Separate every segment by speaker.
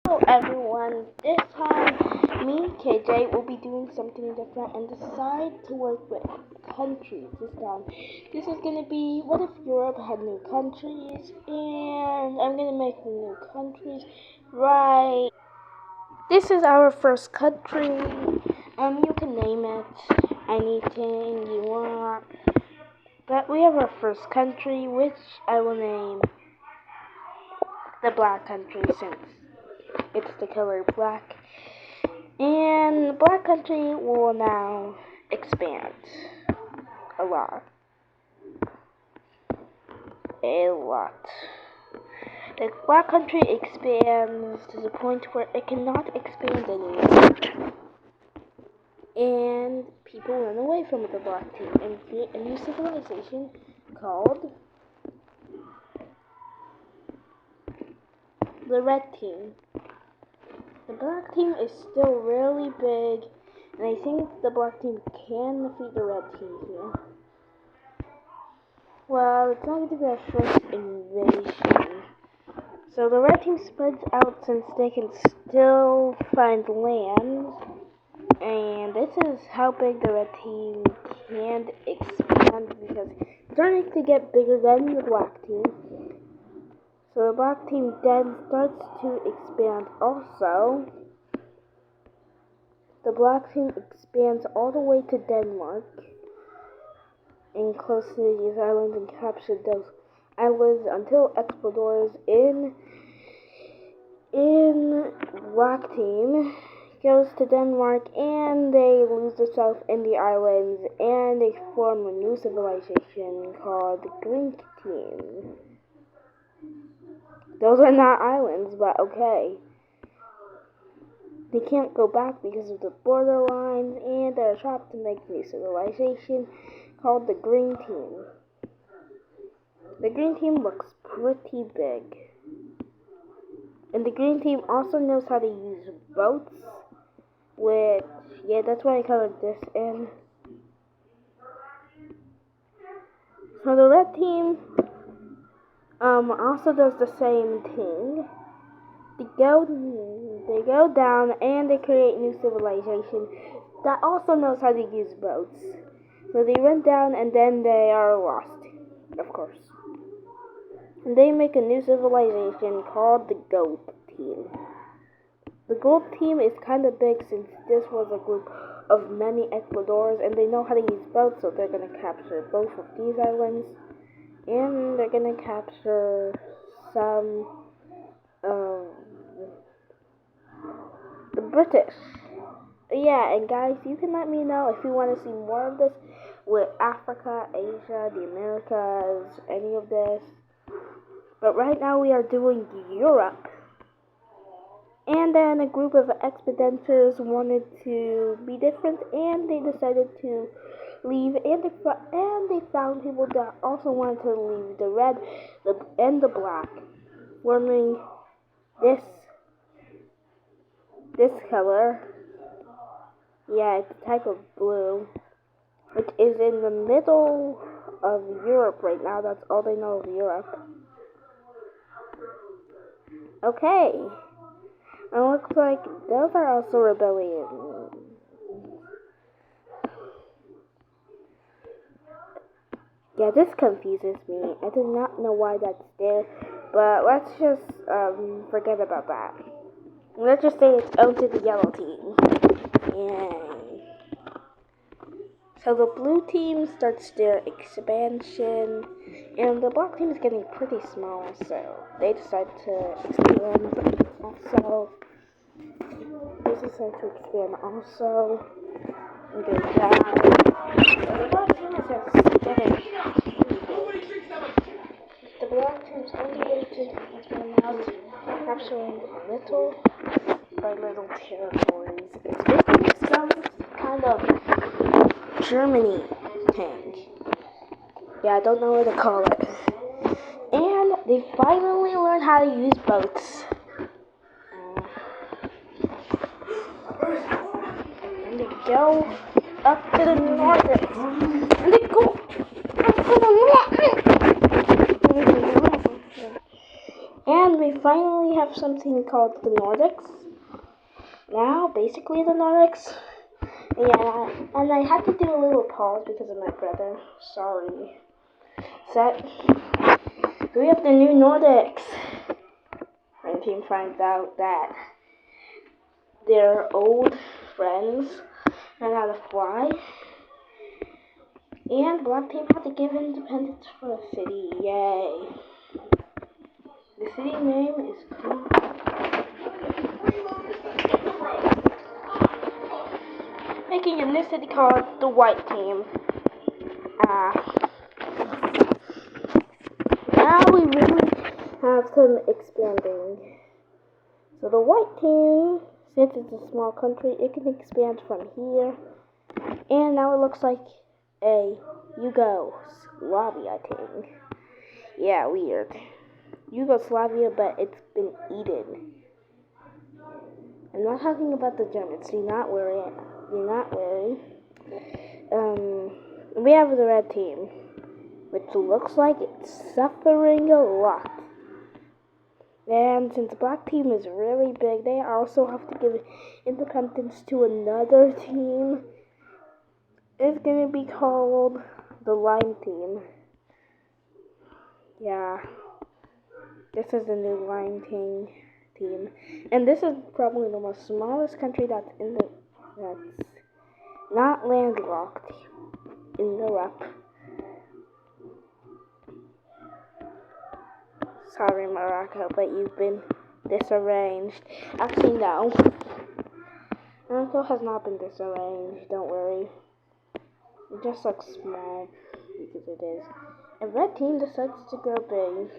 Speaker 1: Hello everyone, this time me, KJ, will be doing something different and decide to work with countries this time. This is going to be, what if Europe had new countries, and I'm going to make the new countries right. This is our first country, you can name it anything you want, but we have our first country, which I will name the Black Country since it's the color black. And the Black Country will now expand a lot. A lot. The Black Country expands to the point where it cannot expand anymore. And people run away from the Black Team and create a new civilization called the Red Team. The Black Team is still really big, and I think the Black Team can defeat the Red Team here. Well, it's not going to be our first invasion. So the Red Team spreads out since they can still find land. And this is how big the Red Team can expand because it's starting to get bigger than the Black Team. So the Black Team then starts to expand also. The Black Team expands all the way to Denmark and close to these islands and capture those islands until explorers in Black Team goes to Denmark and they lose themselves in the islands and they form a new civilization called the Green Team. Those are not islands, but okay. They can't go back because of the border lines, and they're trapped to make a new civilization called the Green Team. The Green Team looks pretty big. And the Green Team also knows how to use boats, which, yeah, that's why I colored this in. So the Red Team also does the same thing. They go down and they create new civilization that also knows how to use boats. So they run down and then they are lost, of course. And they make a new civilization called the Gold Team. The Gold Team is kind of big since this was a group of many explorators and they know how to use boats, so they're going to capture both of these islands. And they're going to capture some the British. Yeah, and guys, you can let me know if you want to see more of this with Africa, Asia, the Americas, any of this. But right now we are doing Europe. And then a group of expeditioners wanted to be different and they decided to leave and they found people that also wanted to leave the red and the black, forming this color. Yeah, it's a type of blue, which is in the middle of Europe right now. That's all they know of Europe. Okay. And it looks like those are also rebellion. Yeah, this confuses me. I do not know why that's there, but let's just forget about that. Let's just say it's owned to the yellow team. Yay. So the blue team starts their expansion, and the black team is getting pretty small, so they decide to expand also. They decide to expand also, and go down. The black team is just getting the black team's only way to expand now is capturing little by little territories. It's basically some kind of Germany thing. Yeah, I don't know what to call it. And they finally learned how to use boats. And they go up to the north. And they go up to the north. And we finally have have something called the Nordics. Now, basically the Nordics. Yeah, and I had to do a little pause because of my brother. Sorry. Set. We have the new Nordics. My team finds out that their old friends learn how to fly. And Black Team had to give independence for a city. Yay. The city name is making a new city called the White Team. Now we really have some expanding. So the White Team, since it's a small country, it can expand from here. And now it looks like a Yugoslavia team. Yeah, weird. Yugoslavia, but it's been eaten. I'm not talking about the Germans. Do not worry. Do not worry. We have the red team, which looks like it's suffering a lot. And since the black team is really big, they also have to give independence to another team. It's gonna be called the lime team. Yeah. This is the new lime team. And this is probably the most smallest country that's not landlocked in Europe. Sorry, Morocco, but you've been disarranged. Actually, no. Morocco has not been disarranged, don't worry. It just looks small, because it is. And red team decides to go big.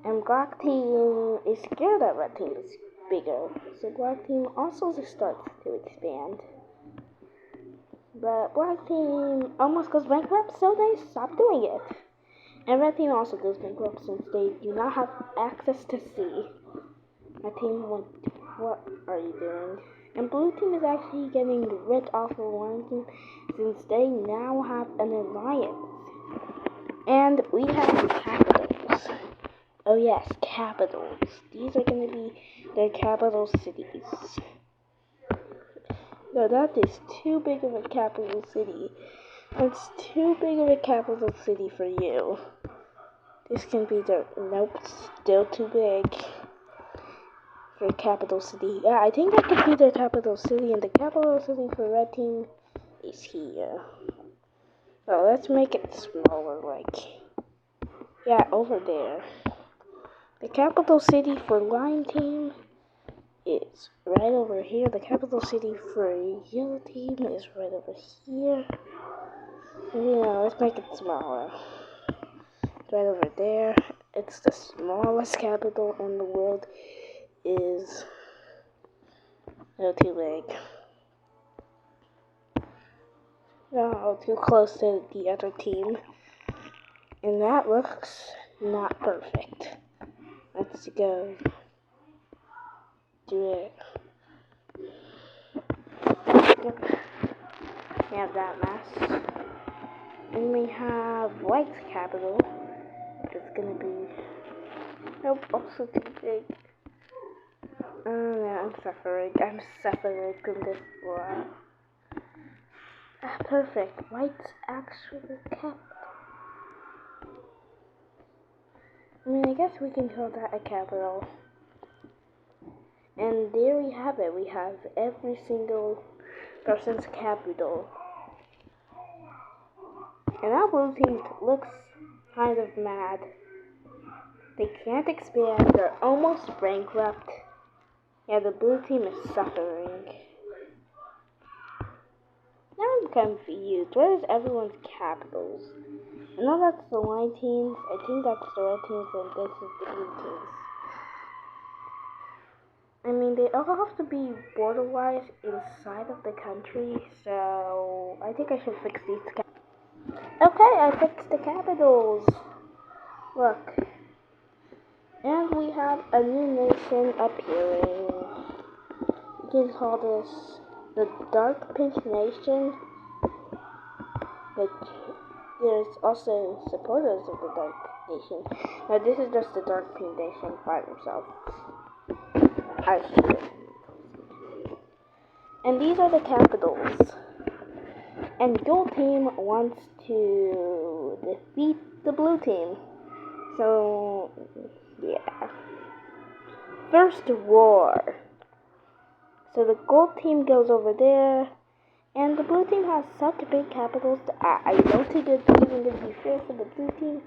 Speaker 1: And black team is scared that red team is bigger. So black team also just starts to expand. But black team almost goes bankrupt, so they stop doing it. And red team also goes bankrupt since they do not have access to sea. Red team went, what are you doing? And blue team is actually getting rid of the white team since they now have an alliance. And we have capitals. Oh yes, capitals. These are going to be their capital cities. No, that is too big of a capital city. That's too big of a capital city for you. This can be their... Nope, still too big for capital city. Yeah, I think that could be their capital city, and the capital city for red team is here. So let's make it smaller, like... Yeah, over there. The capital city for lime team is right over here. The capital city for yellow team is right over here. Yeah, let's make it smaller. Right over there. It's the smallest capital in the world. Is a little too big. No, too close to the other team. And that looks not perfect. Let's go do it. Yep. We have that mess. And we have white's capital, which is gonna be, nope, also too big. Oh no, I'm suffering from this war. Perfect, white's actual capital. I mean, I guess we can call that a capital. And there we have it, we have every single person's capital. And our blue team looks kind of mad. They can't expand, they're almost bankrupt. Yeah, the blue team is suffering. Now I'm confused. Where is everyone's capitals? I know that's the white teams, I think that's the red teams, and this is the blue teams. I mean, they all have to be border-wise inside of the country, so I think I should fix these capitals. Okay, I fixed the capitals. Look. And we have a new nation appearing. We can call this the Dark Pink Nation. But there's also supporters of the Dark Nation. Now this is just the Dark Pink Nation by themselves. I should. And these are the capitals. And gold team wants to defeat the blue team. So, yeah. First war. So the gold team goes over there. And the blue team has such big capitals that I don't think it's even going to be fair for the blue team.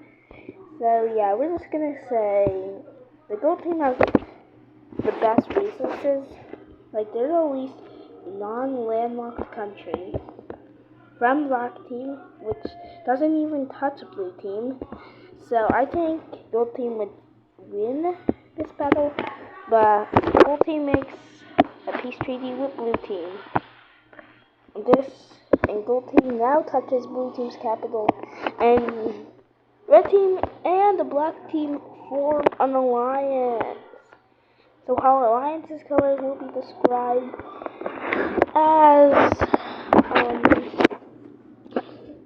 Speaker 1: So yeah, we're just going to say the gold team has the best resources. Like, they're the least non-landlocked country from black team, which doesn't even touch blue team. So I think gold team would win this battle, but gold team makes a peace treaty with blue team. And gold team now touches blue team's capital, and red team and the black team form an alliance. So how alliance's colors will be described as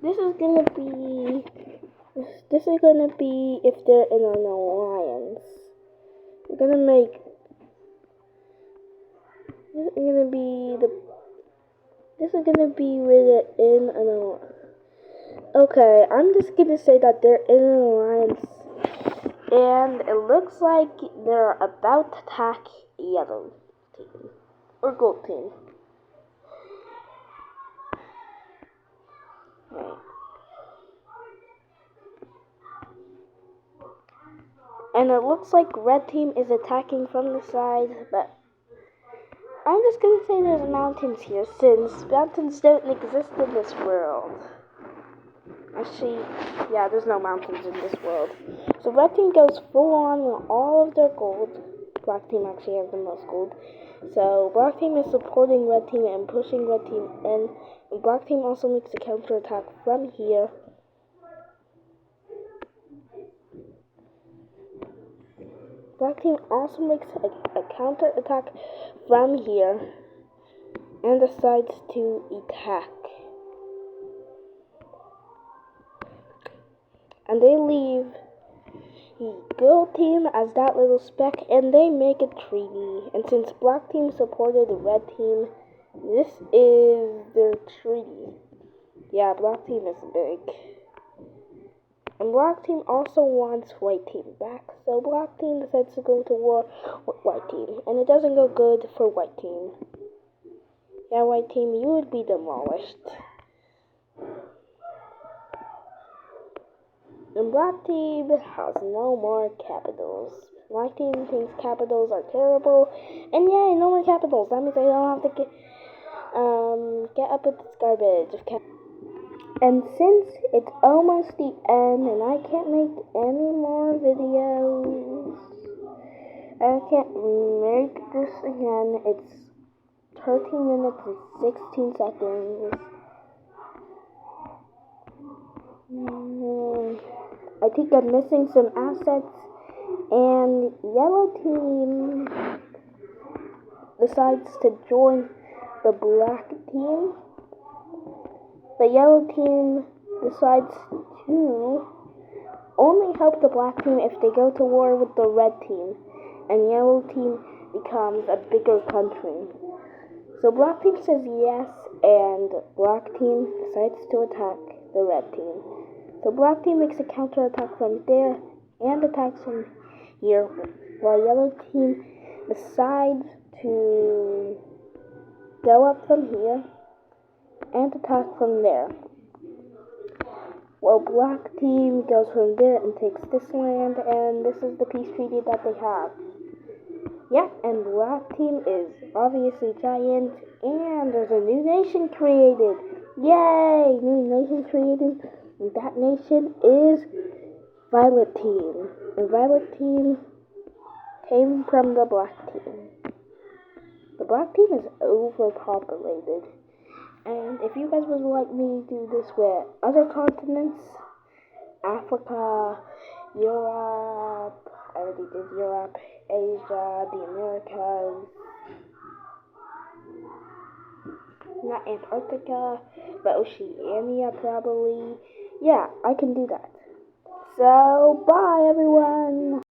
Speaker 1: this is gonna be if they're in an alliance. We're gonna make this is gonna be where they're in an alliance. Okay, I'm just gonna say that they're in an alliance, and it looks like they're about to attack yellow team or gold team. Right. And it looks like red team is attacking from the side, but I'm just gonna say there's mountains here, since mountains don't exist in this world. Actually, yeah, there's no mountains in this world. So red team goes full on with all of their gold. Black team actually has the most gold. So black team is supporting red team and pushing red team in. And black team also makes a counter attack from here. Black team also makes a counter attack from here and decides to attack. And they leave the gold team as that little speck, and they make a treaty. And since black team supported the red team, this is their treaty. Yeah, black team is big. And black team also wants white team back, so black team decides to go to war with white team. And it doesn't go good for white team. Yeah, white team, you would be demolished. And black team has no more capitals. Black team thinks capitals are terrible. And yay, no more capitals. That means I don't have to get up with this garbage of capitals. And since it's almost the end and I can't make any more videos, I can't make this again. It's 13 minutes and 16 seconds. I think I'm missing some assets, and yellow team decides to join the black team, but yellow team decides to only help the black team if they go to war with the red team, and yellow team becomes a bigger country. So black team says yes, and black team decides to attack the red team. So black team makes a counter attack from there and attacks from here, while yellow team decides to go up from here and attack from there. Well, black team goes from there and takes this land, and this is the peace treaty that they have. Yeah, and black team is obviously giant, and there's a new nation created. Yay! New nation created. And that nation is Violet team. And Violet team came from the black team. The black team is overpopulated. And if you guys would like me to do this with other continents, Africa, Europe, I already did Europe, Asia, the Americas, not Antarctica, but Oceania probably. Yeah, I can do that. So, bye everyone!